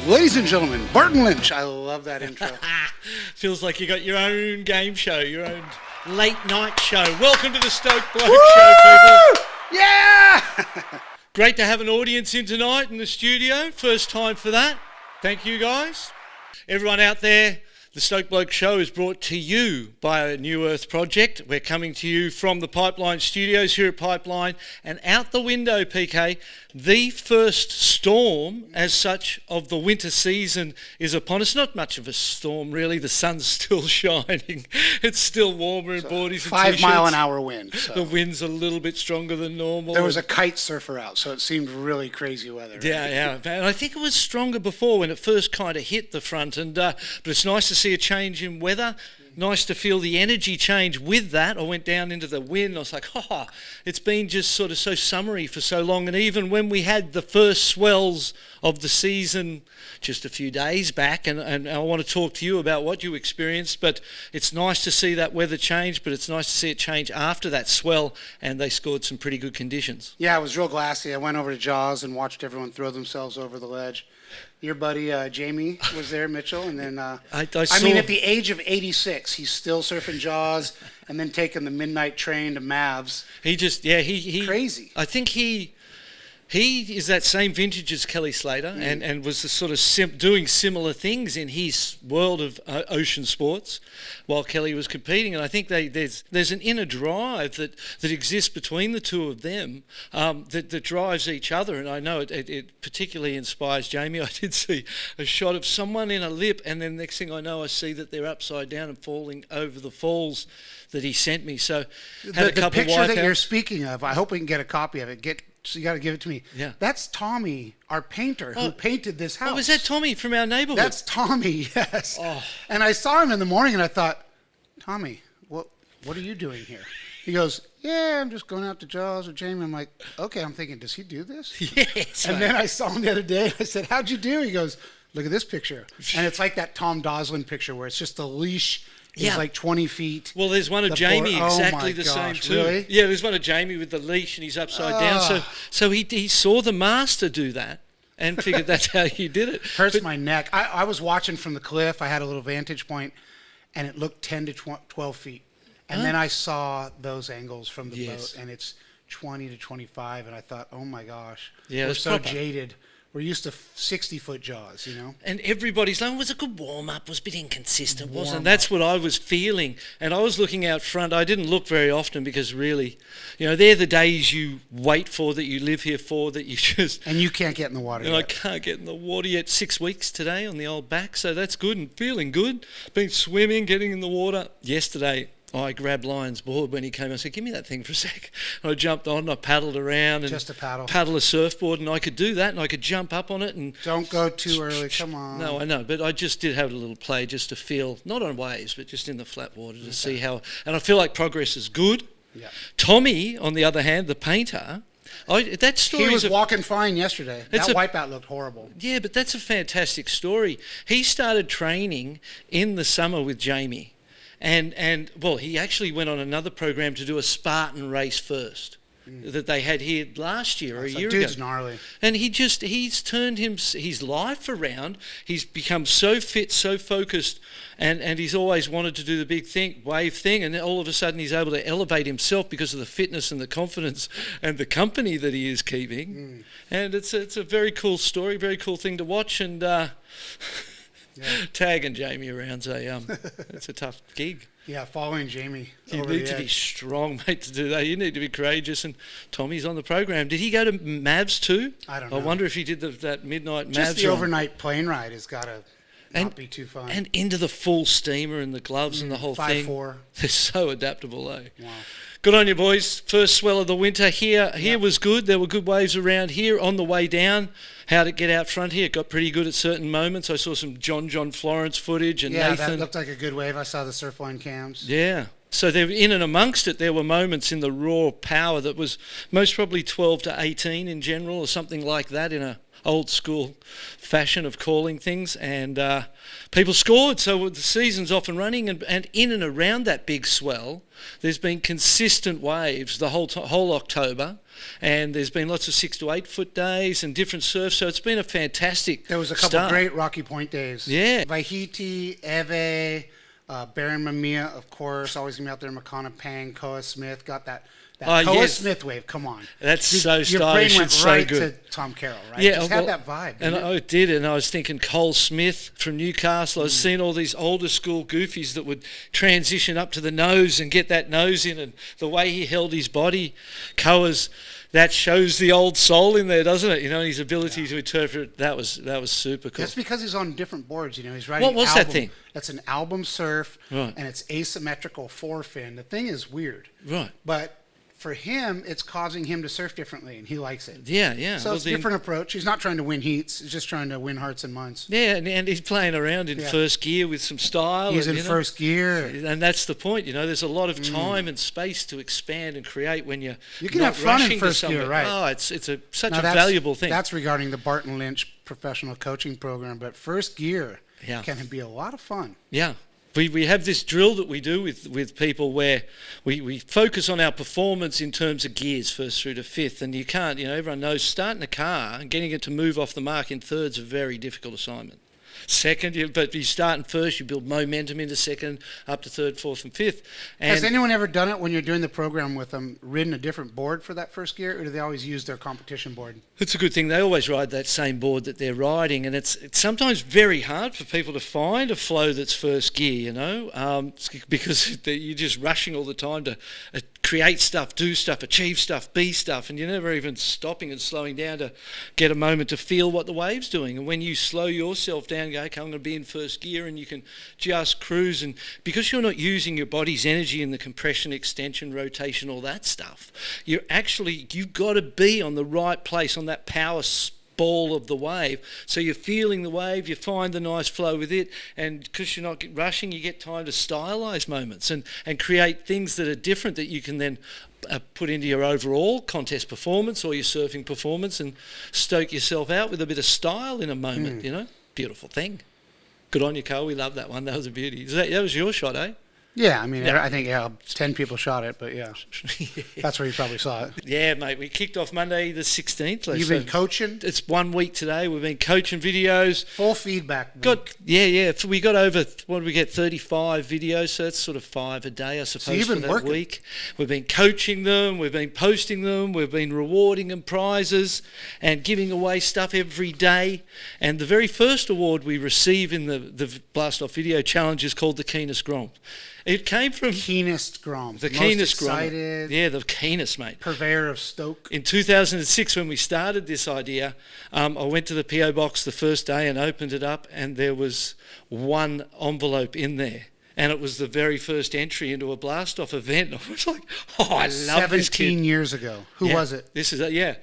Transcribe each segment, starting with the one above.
Ladies and gentlemen, Barton Lynch. I love that intro. Feels like you got your own game show, your own late night show. Welcome to the Stoked Bloke Show, people. Yeah! Great to have an audience in tonight in the studio. First time for that. Thank you, guys. Everyone out there, the Stoked Bloke Show is brought to you by a New Earth project. We're coming to you from the Pipeline Studios here at Pipeline. And out the window, PK, the first storm as such of the winter season is upon us. Not much of a storm, really. The sun's still shining. It's still warmer in boardies and 5 t-shirts. mile an hour wind. So. The wind's a little bit stronger than normal. There was a kite surfer out, so it seemed really crazy weather. Right? Yeah. And I think it was stronger before when it first kind of hit the front. But it's nice to see a change in weather. Nice to feel the energy change with that. I went down into the wind. I was like, it's been just sort of so summery for so long. And even when we had the first swells of the season just a few days back, and I want to talk to you about what you experienced, but it's nice to see that weather change, but it's nice to see it change after that swell, and they scored some pretty good conditions. Yeah, it was real glassy. I went over to Jaws and watched everyone throw themselves over the ledge. Your buddy Jamie was there, Mitchell, and then I mean, at the age of 86, he's still surfing Jaws, and then taking the midnight train to Mavs. He crazy. I think he is that same vintage as Kelly Slater, and was the sort of doing similar things in his world of ocean sports while Kelly was competing. And I think there's an inner drive that exists between the two of them that drives each other. And I know it particularly inspires Jamie. I did see a shot of someone in a lip, and then next thing I know, I see that they're upside down and falling over the falls that he sent me. So had a couple the picture of that you're speaking of, I hope we can get a copy of it. So you got to give it to me. Yeah. That's Tommy, our painter, who painted this house. Oh, was that Tommy from our neighborhood? That's Tommy, yes. Oh. And I saw him in the morning, and I thought, Tommy, what are you doing here? He goes, yeah, I'm just going out to Jaws with Jamie. I'm like, okay. I'm thinking, does he do this? Yes. And then I saw him the other day. I said, how'd you do? He goes, look at this picture. And it's like that Tom Doslin picture where it's just the leash. He's like 20 feet. Well, there's one of Jamie exactly the same too. Really? Yeah, there's one of Jamie with the leash and he's upside down. So he saw the master do that and figured that's how you did it. Hurts my neck. I was watching from the cliff. I had a little vantage point, and it looked 10 to 12 feet. And then I saw those angles from the boat, and it's 20 to 25. And I thought, oh my gosh, we're so jaded. We're used to 60-foot Jaws, you know? And everybody's like, it was a good warm-up, was a bit inconsistent, wasn't it? That's what I was feeling. And I was looking out front. I didn't look very often because really, they're the days you wait for, that you live here for, that you just... And you can't get in the water yet. I can't get in the water yet. 6 weeks today on the old back, so that's good and feeling good. Been swimming, getting in the water. Yesterday, I grabbed Lion's board when he came. I said, give me that thing for a sec. And I jumped on and I paddled around. And just a paddle. Paddle a surfboard, and I could do that, and I could jump up on it. And don't go too early, come on. No, I know, but I just did have a little play just to feel, not on waves, but just in the flat water to see how, and I feel like progress is good. Yeah. Tommy, on the other hand, the painter, that story. He was walking fine yesterday. That wipeout looked horrible. Yeah, but that's a fantastic story. He started training in the summer with Jamie. And he actually went on another program to do a Spartan race first that they had here last year or a year ago. Dude's gnarly. And he's turned his life around. He's become so fit, so focused, and he's always wanted to do the big wave thing, and then all of a sudden he's able to elevate himself because of the fitness and the confidence and the company that he is keeping. And it's a very cool story, very cool thing to watch, and tagging Jamie around's it's a tough gig. Yeah, following Jamie. You need to be strong, mate, to do that. You need to be courageous. And Tommy's on the program. Did he go to Mavs too? I don't know. I wonder if he did that midnight Mavs. Just the overnight plane ride has got to not be too fun. And into the full steamer and the gloves and the whole thing. 5'4". They're so adaptable, eh? Wow. Good on you, boys. First swell of the winter here. Here was good. There were good waves around here on the way down. How to get out front here. It got pretty good at certain moments. I saw some John Florence footage and Nathan. Yeah, that looked like a good wave. I saw the Surfline cams. Yeah. So they were in and amongst it. There were moments in the raw power that was most probably 12 to 18 in general or something like that in a old school fashion of calling things, and people scored. So the season's off and running, and in and around that big swell, there's been consistent waves the whole October, and there's been lots of 6 to 8 foot days and different surfs. So it's been a fantastic. There was a couple start. great Rocky Point days. Yeah. Vahiti, Eve, Baron Mamiya, of course, always gonna be out there. Makana Pang, Koa Smith, got that Koa yes. Smith wave. Come on, That's so your stylish brain and went so right good. to Tom Carroll, right? Yeah, Just had that vibe. And I did, and I was thinking Cole Smith from Newcastle. I was seeing all these older school goofies that would transition up to the nose and get that nose in, and the way he held his body, Koa's, that shows the old soul in there, doesn't it? You know, his ability to interpret. That was super cool. That's because he's on different boards. You know, he's riding. What was that thing? That's an album surf, Right. and it's asymmetrical forefin. The thing is weird, Right. but for him, it's causing him to surf differently, and he likes it. Yeah. So it's a different approach. He's not trying to win heats. He's just trying to win hearts and minds. Yeah, and he's playing around in first gear with some style. He's and, in first gear. And that's the point, you know. There's a lot of time and space to expand and create when you're You can not have fun in rushing to first gear, somewhere. right. Oh, it's such Now a valuable thing. That's regarding the Barton Lynch professional coaching program, but first gear Yeah. can be a lot of fun. Yeah. We have this drill that we do with people where we focus on our performance in terms of gears, first through to fifth, and you can't, you know, everyone knows starting a car and getting it to move off the mark in third's a very difficult assignment. Second, but you start in first, you build momentum into second, up to third, fourth, and fifth. And Has anyone ever done it when you're doing the program with them, ridden a different board for that first gear, or do they always use their competition board? it's a good thing. They always ride that same board that they're riding, and it's sometimes very hard for people to find a flow that's first gear, you know, because you're just rushing all the time to create stuff, do stuff, achieve stuff, be stuff, and you're never even stopping and slowing down to get a moment to feel what the wave's doing. And when you slow yourself down, go, okay, I'm going to be in first gear, and you can just cruise, and because you're not using your body's energy in the compression, extension, rotation, all that stuff, you've got to be on the right place, on that power ball of the wave. So you're feeling the wave, you find the nice flow with it, and because you're not rushing, you get time to stylize moments and create things that are different that you can then put into your overall contest performance or your surfing performance and stoke yourself out with a bit of style in a moment, you know? Beautiful thing. Good on you, Cole. We love that one. That was a beauty. That was your shot, eh? Yeah, I mean, I think 10 people shot it, but yeah, that's where you probably saw it. Yeah, mate. We kicked off Monday the 16th. You've been coaching? It's 1 week today. We've been coaching videos. Full feedback. Yeah. We got over, what did we get, 35 videos, so that's sort of 5 a day, I suppose, you've been for that working. week. We've been coaching them, we've been posting them, we've been rewarding them prizes and giving away stuff every day. And the very first award we receive in the Blast Off Video Challenge is called the Keenest Grom. It came from Keenest Grom. the Most keenest Grom. excited, Yeah, the keenest, mate. purveyor of Stoke. In 2006, when we started this idea, I went to the PO box the first day and opened it up, and there was one envelope in there. And it was the very first entry into a blast-off event. I was like, oh, I love this kid. 17 years ago. Who was it? This is it, yeah.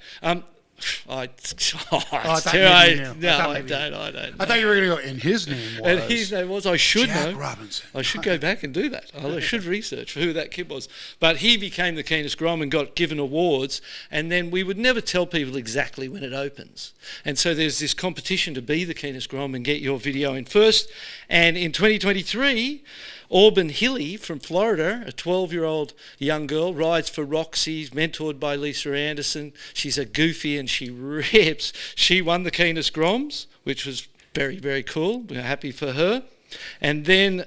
I thought maybe you knew. No, I I don't. I thought you were going to go, and his name was... And his name was, I should Jack know. Robinson. I should go back and do that. I should research who that kid was. But he became the Keenest Grom and got given awards, and then we would never tell people exactly when it opens. And so there's this competition to be the Keenest Grom and get your video in first. And in 2023... Auburn Hilly from Florida, a 12-year-old young girl, rides for Roxy, mentored by Lisa Anderson. She's a goofy and she rips. She won the Keenest Groms, which was very, very cool. We're happy for her. And then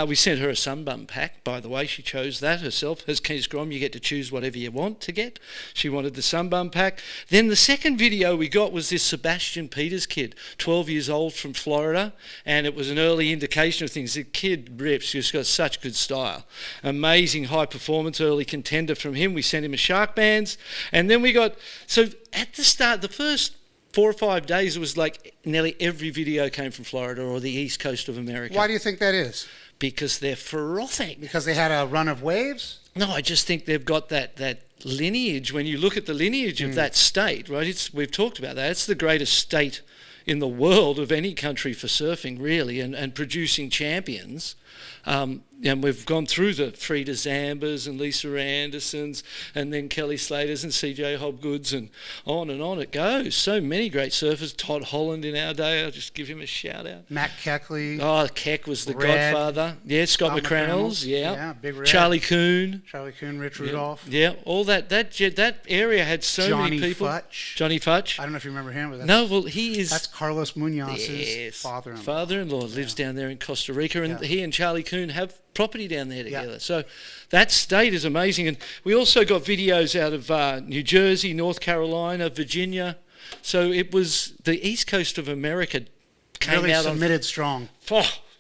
we sent her a sunbum pack, by the way. She chose that herself. As Keenest Grom, you get to choose whatever you want to get. She wanted the sunbum pack. Then the second video we got was this Sebastian Peters kid, 12 years old from Florida, and it was an early indication of things. The kid rips. He's got such good style. Amazing high performance, early contender from him. We sent him a shark bands. And then we got... So at the start, the first 4 or 5 days, it was like nearly every video came from Florida or the east coast of America. Why do you think that is? Because they're frothing. Because they had a run of waves? No, I just think they've got that lineage. When you look at the lineage of that state, right? We've talked about that. It's the greatest state in the world of any country for surfing, really, and producing champions. and we've gone through the Frida Zambas and Lisa Andersons and then Kelly Slaters and CJ Hobgoods and on it goes. So many great surfers. Todd Holland in our day, I'll just give him a shout out. Matt Keckley. Oh, Keck was the Red. godfather. Yeah, Scott McCrannels. Yeah, Big Red. Charlie Coon. Rich Rudolph. Yeah, all that area had so Johnny many people. Futch. Johnny Futch. I don't know if you remember him, but He is. that's Carlos Munoz's father-in-law. Father-in-law lives down there in Costa Rica, and he and Charlie Coon have property down there together. Yeah. So that state is amazing. And we also got videos out of New Jersey, North Carolina, Virginia. So it was the East Coast of America came Really out submitted strong.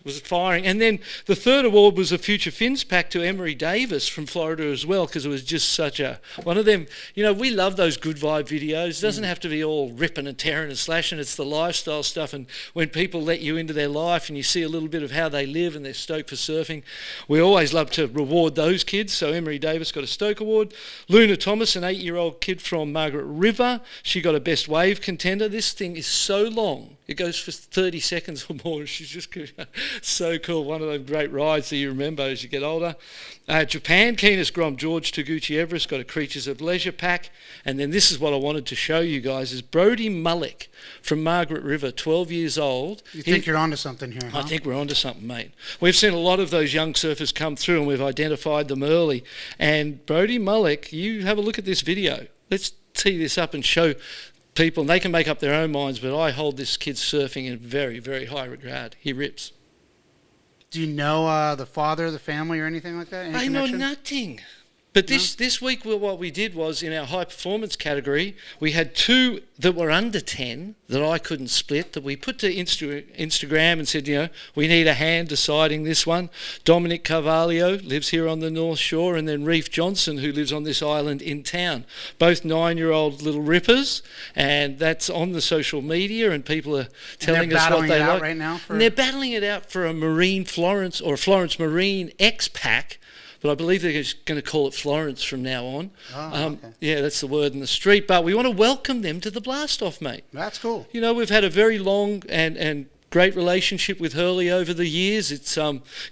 was firing. And then the third award was a Future Fins pack to Emery Davis from Florida as well, because it was just such a one of them. You know, we love those good vibe videos. It doesn't have to be all ripping and tearing and slashing. It's the lifestyle stuff, and when people let you into their life and you see a little bit of how they live and they're stoked for surfing, we always love to reward those kids. So Emery Davis got a Stoke Award. Luna Thomas, an 8-year-old kid from Margaret River, she got a Best Wave contender. This thing is so long. It goes for 30 seconds or more. She's just so cool. One of those great rides that you remember as you get older. Japan, keenest Grom George Taguchi Everest got a Creatures of Leisure pack. And then this is what I wanted to show you guys is Brody Mullick from Margaret River, 12 years old. You think you're onto something here, huh? I think we're onto something, mate. We've seen a lot of those young surfers come through and we've identified them early. And Brody Mullick, you have a look at this video. Let's tee this up and show people, and they can make up their own minds, but I hold this kid's surfing in very, very high regard. He rips. Do you know the father, the family, or anything like that? Any I connection? know nothing. But this week, what we did was, in our high performance category, we had 2 that were under 10 that I couldn't split, that we put to Instagram and said, you know, we need a hand deciding this one. Dominic Carvalho lives here on the North Shore, and then Reef Johnson, who lives on this island in town. Both 9-year-old little rippers, and that's on the social media, and people are telling us what they like. Right now And they're battling it out for a Marine Florence or a Florence Marine X pack. But I believe they're going to call it Florence from now on. Oh, okay. Yeah, that's the word in the street. But we want to welcome them to the Blast-Off, mate. That's cool. You know, we've had a very long and great relationship with Hurley over the years. It's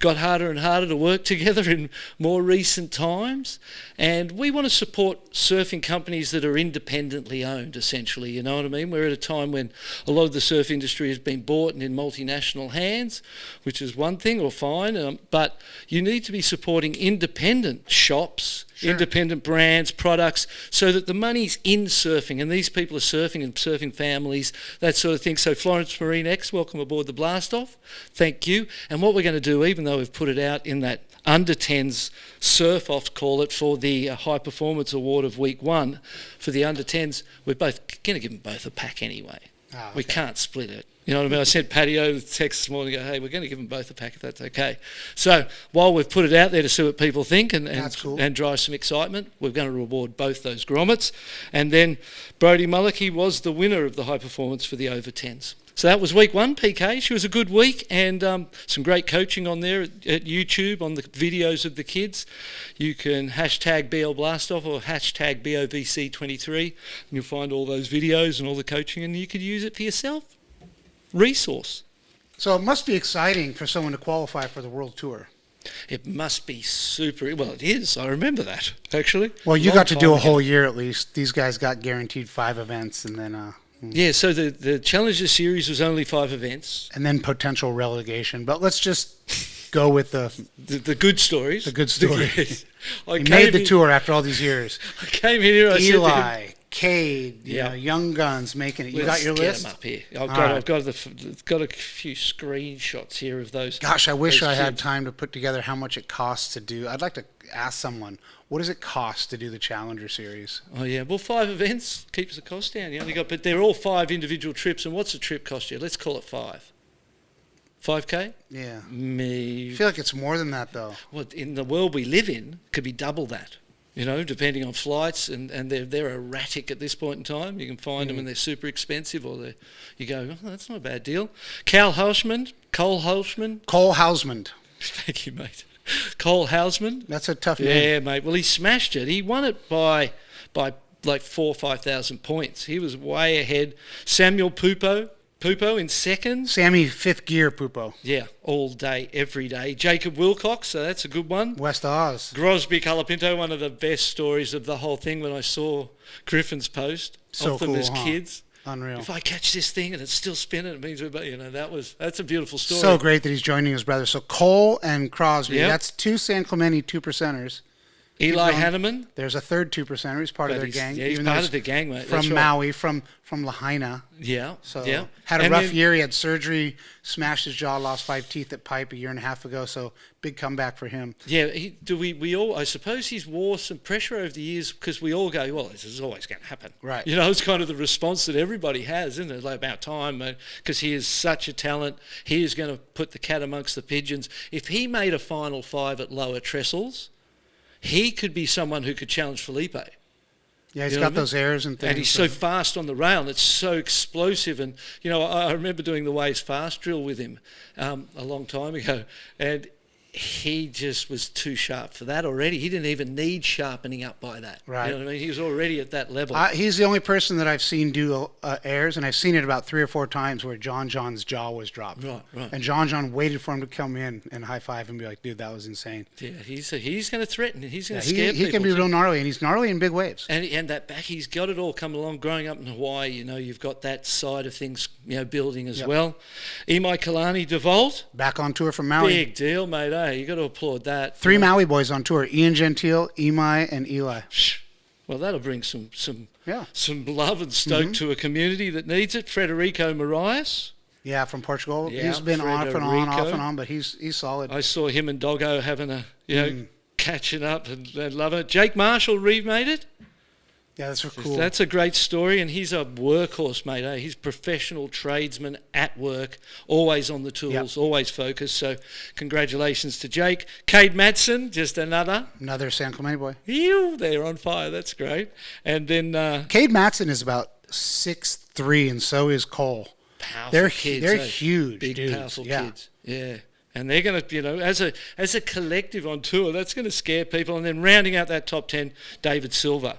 got harder and harder to work together in more recent times. And we want to support surfing companies that are independently owned, essentially. You know what I mean? We're at a time when a lot of the surf industry has been bought and in multinational hands, which is one thing, or fine. But you need to be supporting independent shops, independent brands, products, so that the money's in surfing, and these people are surfing and surfing families, that sort of thing. So Florence Marine X, welcome aboard the Blast-Off. Thank you. And what we're going to do, even though we've put it out in that under 10s surf off, call it, for the high performance award of week 1 for the under 10s, we're both going to give them both a pack anyway. Oh, okay. We can't split it. You know what I mean? I sent Patio a text this morning, hey, we're going to give them both a pack if that's okay. So while we've put it out there to see what people think and cool. and drive some excitement, we're going to reward both those grommets. And then Brody Mullick was the winner of the high performance for the over 10s. So that was week 1, PK. She was a good week, and some great coaching on there at YouTube on the videos of the kids. You can hashtag BL Blastoff or hashtag BOVC23, and you'll find all those videos and all the coaching, and you could use it for yourself. Resource. So it must be exciting for someone to qualify for the World Tour. It must be super. Well, it is. I remember that, actually. Well, you Long got to do time a ago. whole year at least. These guys got guaranteed 5 events, and then Yeah, so the Challenger Series was only 5 events. and then potential relegation. But let's just go with the The good stories. The good stories. I he came made the in- tour after all these years. I came in here, I said to him, Eli, Cade, you Yeah. know, young guns making it. You got your Let's list? get 'em up here. All right. I've got a few screenshots here of those. Gosh, I wish those I had kids. time to put together how much it costs to do. I'd like to ask someone, what does it cost to do the Challenger Series? Oh yeah, well 5 events keeps the cost down. You only got, but they're all 5 individual trips. And what's a trip cost you? Let's call it 5. 5K? Yeah. I Me. feel like it's more than that, though. What in the world we live in could be double that. You know, depending on flights, and they're erratic at this point in time. You can find them and they're super expensive, or you go, oh, that's not a bad deal. Cole Hausman. Cole Hausman. Thank you, mate. Cole Hausman. That's a tough name. Yeah, mate. Well, he smashed it. He won it by like 4,000 or 5,000 points. He was way ahead. Samuel Pupo Pupo in second. Sammy, fifth gear, Pupo. Yeah, all day, every day. Jacob Wilcox, so that's a good one. West Oz. Grosby Colapinto, one of the best stories of the whole thing when I saw Griffin's post So of them cool, as huh? kids. Unreal. If I catch this thing and it's still spinning, it means that's a beautiful story. So great that he's joining his brother. So Cole and Crosby, Yep. that's two San Clemente 2%ers. Eli Keep going. Hanneman. There's a third 2%er. He's part of But their he's- gang. yeah, he's even though part of the gang, mate. That's From right. Maui, from Lahaina. Yeah. So yeah. had a And rough then- year. He had surgery, smashed his jaw, lost 5 teeth at Pipe a year and a half ago. So big comeback for him. Yeah, we all, I suppose he's wore some pressure over the years because we all go, well, this is always going to happen. Right. You know, it's kind of the response that everybody has, isn't it? Like, about time, because he is such a talent. He is going to put the cat amongst the pigeons. If he made a final 5 at lower trestles, he could be someone who could challenge Felipe. Yeah, he's You know got what I mean? those airs and things. And he's so fast on the rail, and it's so explosive. And, you know, I remember doing the Waves Fast drill with him a long time ago, and he just was too sharp for that already. He didn't even need sharpening up by that. Right. You know what I mean? He was already at that level. He's the only person that I've seen do airs, and I've seen it about 3 or 4 times where John's jaw was dropped. Right. And John waited for him to come in and high five and be like, dude, that was insane. Yeah, he's going to threaten. He's going to Yeah, scare people. he can be real gnarly, and he's gnarly in big waves. And that back, he's got it all come along. Growing up in Hawaii, you know, you've got that side of things, you know, building as Yep. well. Imai Kalani DeVault, Back on tour from Maui. big deal, mate. Eh? You got to applaud that. 3 Maui boys on tour: Ian Gentile, Imai, and Eli. Well, that'll bring some Yeah. love and stoke to a community that needs it. Frederico Moraes. Yeah, from Portugal. Yeah, He's been off and on, Frederico. off and on, but he's solid. I saw him and Doggo having a, you know, catching up and loving it. Jake Marshall remade it. Yeah, that's cool. That's a great story, and he's a workhorse, mate. Eh? He's professional tradesman at work, always on the tools, always focused. So congratulations to Jake. Cade Madsen, just another. Another San Clemente boy. Ew, they're on fire. That's great. And then Cade Matson is about 6'3", and so is Cole. powerful They're kids. they're eh? huge, Big, dudes. powerful Yeah. kids. Yeah. And they're going to, you know, as a collective on tour, that's going to scare people. And then rounding out that top 10, David Silver.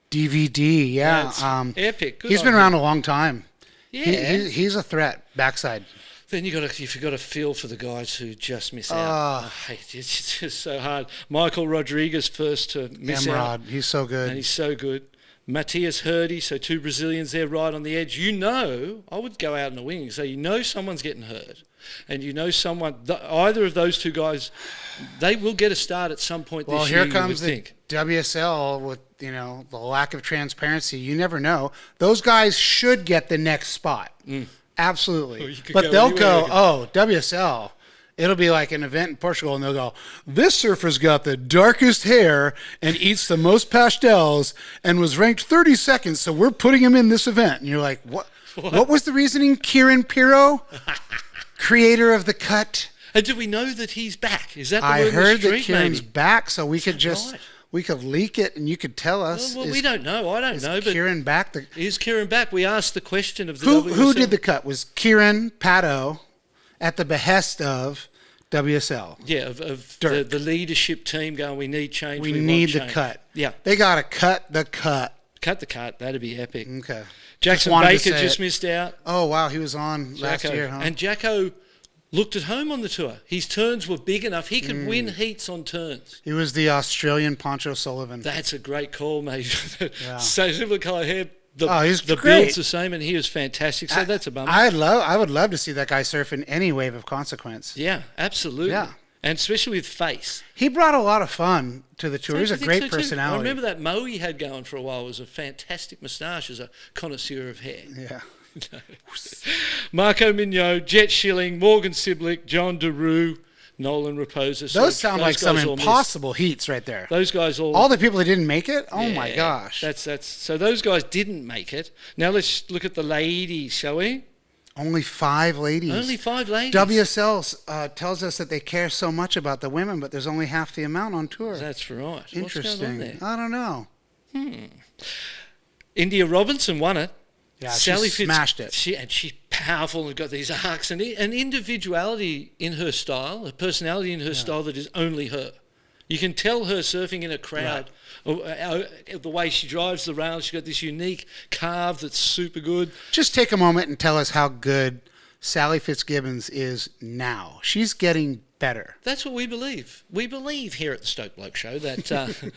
DVD, yeah. That's epic. Good He's on been him. around a long time. Yeah. He's a threat backside. Then you've got to feel for the guys who just miss out. Ah. It's just so hard. Michael Rodriguez first to miss out. Emrod, he's so good. And he's so good. Matthias Hurdy, so 2 Brazilians there right on the edge. You know, I would go out in the wing and say, you know someone's getting hurt. And you know either of those 2 guys, they will get a start at some point Well, this year, here comes you would the think. WSL with, you know, the lack of transparency. You never know. Those guys should get the next spot. Absolutely. Well, you could But go they'll anywhere go, again. oh, WSL. It'll be like an event in Portugal, and they'll go, this surfer's got the darkest hair and eats the most pastels and was ranked 32nd, so we're putting him in this event. And you're like, what? What was the reasoning? Kieran Pirro, creator of the cut. And do we know that he's back? Is that the word I on the heard that street, Kieran's maybe? back, so we could that just right? we could leak it, and you could tell us. Well, we don't know. I don't know. But Kieran back? is Kieran back? We asked the question of the Who WSL. did the cut? Was Kieran Pato at the behest of WSL? Yeah, of Dirk. the leadership team going, we need change. We want need the change. cut. Yeah, They got to cut the cut. cut the cut. That'd be epic. Okay. Jackson wanted to Baker say just it. missed out. Oh wow, he was on last Jacko. year, huh? And Jacko looked at home on the tour. His turns were big enough. He could win heats on turns. He was the Australian Poncho Sullivan. That's a great call, mate. Yeah. So similar colour hair. He's the great. build's the same, and he was fantastic. So that's a bummer. I would love to see that guy surf in any wave of consequence. Yeah, absolutely. Yeah. And especially with face. He brought a lot of fun to the tour. He's a I think great so too. personality. I remember that mow he had going for a while was a fantastic moustache as a connoisseur of hair. Yeah. Marco Mignot, Jet Schilling, Morgan Siblick, John DeRue, Nolan Raposa. So Those sound like some guys all missed. impossible heats right there. Those guys All the people that didn't make it? Oh my Yeah, gosh. That's so those guys didn't make it. Now let's look at the ladies, shall we? Only 5 ladies. Only 5 ladies. WSL tells us that they care so much about the women, but there's only half the amount on tour. That's right. Interesting. What's going on there? I don't know. India Robinson won it. Yeah, she smashed it. She's powerful and got these arcs and an individuality in her style, a personality in her style that is only her. You can tell her surfing in a crowd. The way she drives the rail, she's got this unique carve that's super good. Just take a moment and tell us how good Sally Fitzgibbons is now. She's getting better. That's what we believe. We believe here at the Stoked Bloke Show that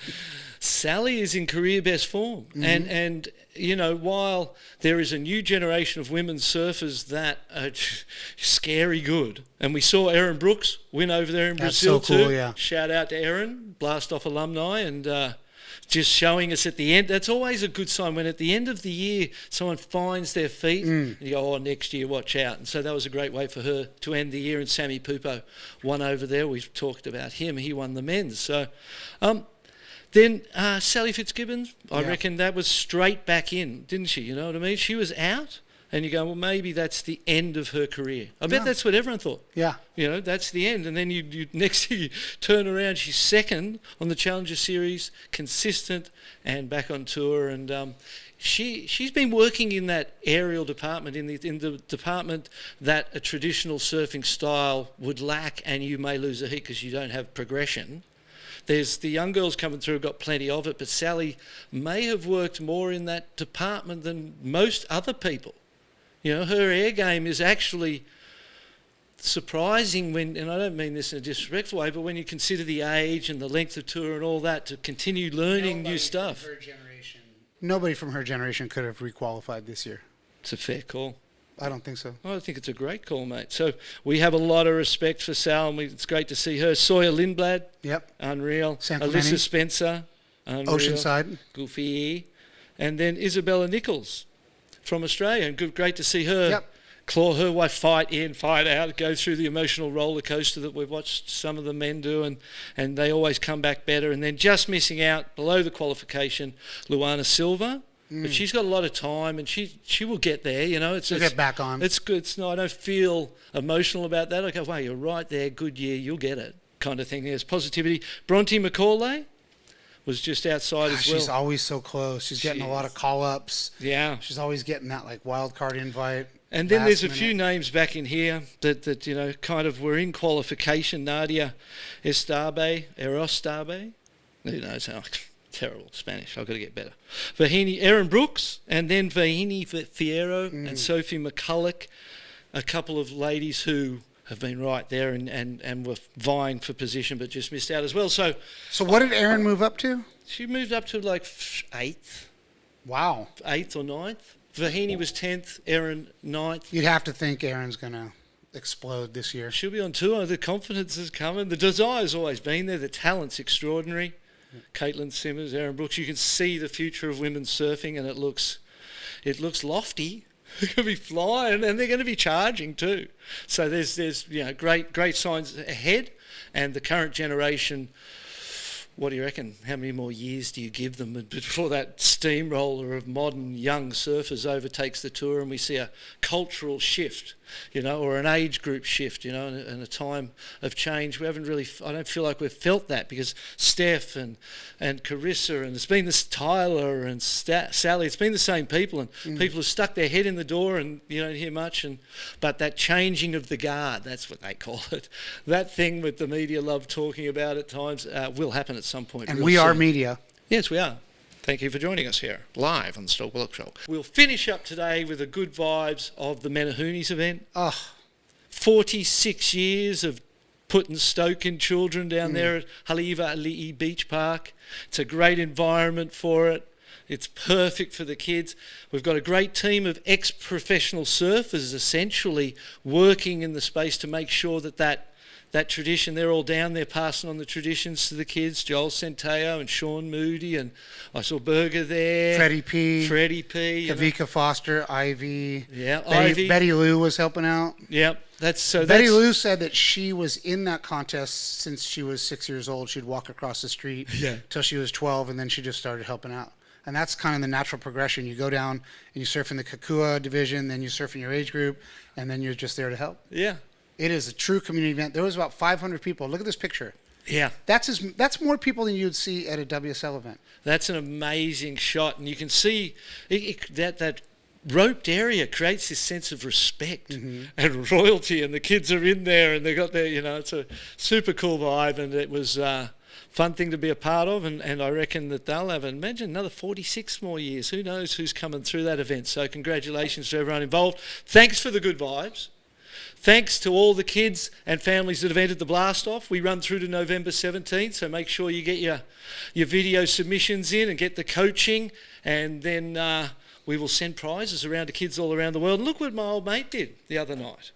Sally is in career best form. And you know, while there is a new generation of women surfers that are scary good, and we saw Erin Brooks win over there in Brazil so cool, too. yeah. Shout out to Erin, Blast Off alumni, and just showing us at the end. That's always a good sign when at the end of the year someone finds their feet and you go, oh, next year, watch out. And so that was a great way for her to end the year. And Sammy Pupo won over there. We've talked about him. He won the men's. So then Sally Fitzgibbons, I reckon that was straight back in, didn't she? You know what I mean? She was out. And you go, well, maybe that's the end of her career. I bet that's what everyone thought. Yeah. You know, that's the end. And then you next thing you turn around, she's second on the Challenger Series, consistent and back on tour. And she's been working in that aerial department, in the department that a traditional surfing style would lack, and you may lose a heat because you don't have progression. There's the young girls coming through, got plenty of it, but Sally may have worked more in that department than most other people. You know, her air game is actually surprising when, and I don't mean this in a disrespectful way, but when you consider the age and the length of tour and all that, to continue learning new stuff. Nobody from her generation could have requalified this year. It's a fair call. I don't think so. I think it's a great call, mate. So we have a lot of respect for Sal, and it's great to see her. Sawyer Lindblad, unreal. Alyssa Spencer, unreal. Oceanside, Goofy. And then Isabella Nichols from Australia, and great to see her claw her way, fight in, fight out, go through the emotional roller coaster that we've watched some of the men do, and they always come back better. And then just missing out below the qualification, Luana Silva. But she's got a lot of time, and she will get there. You know, she'll get back on. It's good. It's not. I don't feel emotional about that. I go, wow, you're right there. Good year, you'll get it, kind of thing. There's positivity. Bronte McCauley was just outside as well. She's always so close. She's getting a lot of call-ups. Yeah. She's always getting that like wild card invite. And then there's a few names back in here that you know kind of were in qualification. Nadia Erostabe. Who knows how terrible Spanish. I've got to get better. Erin Brooks, and then Vahini Fierro and Sophie McCulloch, a couple of ladies who have been right there and were vying for position but just missed out as well. So what did Erin move up to? She moved up to like 8th. Wow. 8th or 9th. Vahini was 10th, Erin 9th. You'd have to think Erin's going to explode this year. She'll be on tour. The confidence is coming. The desire's always been there. The talent's extraordinary. Caitlin Simmons, Erin Brooks. You can see the future of women's surfing, and it looks lofty. They're going to be flying, and they're going to be charging too. So there's you know great signs ahead, and the current generation. What do you reckon? How many more years do you give them before that steamroller of modern young surfers overtakes the tour and we see a cultural shift, you know, or an age group shift, you know, and a time of change? We haven't really, I don't feel like we've felt that because Steph and Carissa, and it's been this Tyler and Sally, it's been the same people, and people have stuck their head in the door and you don't hear much, but that changing of the guard, that's what they call it. That thing that the media love talking about at times will happen at some point. And we are media. Yes, we are. Thank you for joining us here, live on the Stoked Bloke Show. We'll finish up today with the good vibes of the Menehunes event. 46 years of putting stoking children down there at Haleiwa Beach Park. It's a great environment for it. It's perfect for the kids. We've got a great team of ex-professional surfers essentially working in the space to make sure that tradition, they're all down there passing on the traditions to the kids. Joel Centeo and Sean Moody, and I saw Berger there. Freddie P. Kavika Foster, Ivy. Yeah, Ivy. Betty Lou was helping out. Yep. Betty Lou said that she was in that contest since she was 6 years old. She'd walk across the street till she was 12, and then she just started helping out. And that's kind of the natural progression. You go down and you surf in the Kakua division, then you surf in your age group, and then you're just there to help. Yeah. It is a true community event. There was about 500 people. Look at this picture. Yeah. That's more people than you'd see at a WSL event. That's an amazing shot. And you can see that roped area creates this sense of respect and royalty. And the kids are in there and they got their, you know, it's a super cool vibe. And it was fun thing to be a part of, and I reckon that they'll have, imagine, another 46 more years. Who knows who's coming through that event? So congratulations to everyone involved. Thanks for the good vibes. Thanks to all the kids and families that have entered the blast-off. We run through to November 17th, so make sure you get your video submissions in and get the coaching, and then we will send prizes around to kids all around the world. And look what my old mate did the other night.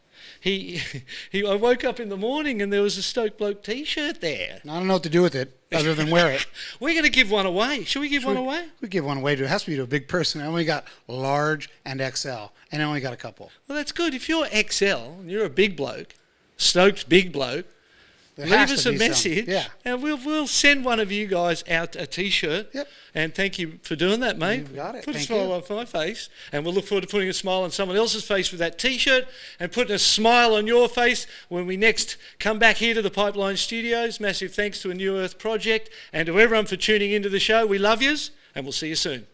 I woke up in the morning and there was a Stoked Bloke T-shirt there. I don't know what to do with it other than wear it. We're going to give one away. Should we give one away? We give one away. It has to be to a big person. I only got large and XL, and I only got a couple. Well, that's good. If you're XL and you're a big bloke, Stoked big bloke, leave us a message, and we'll send one of you guys out a T-shirt. Yep. And thank you for doing that, mate. You've got it. Put a smile on my face, and we'll look forward to putting a smile on someone else's face with that T-shirt, and putting a smile on your face when we next come back here to the Pipeline Studios. Massive thanks to A New Earth Project and to everyone for tuning into the show. We love yous, and we'll see you soon.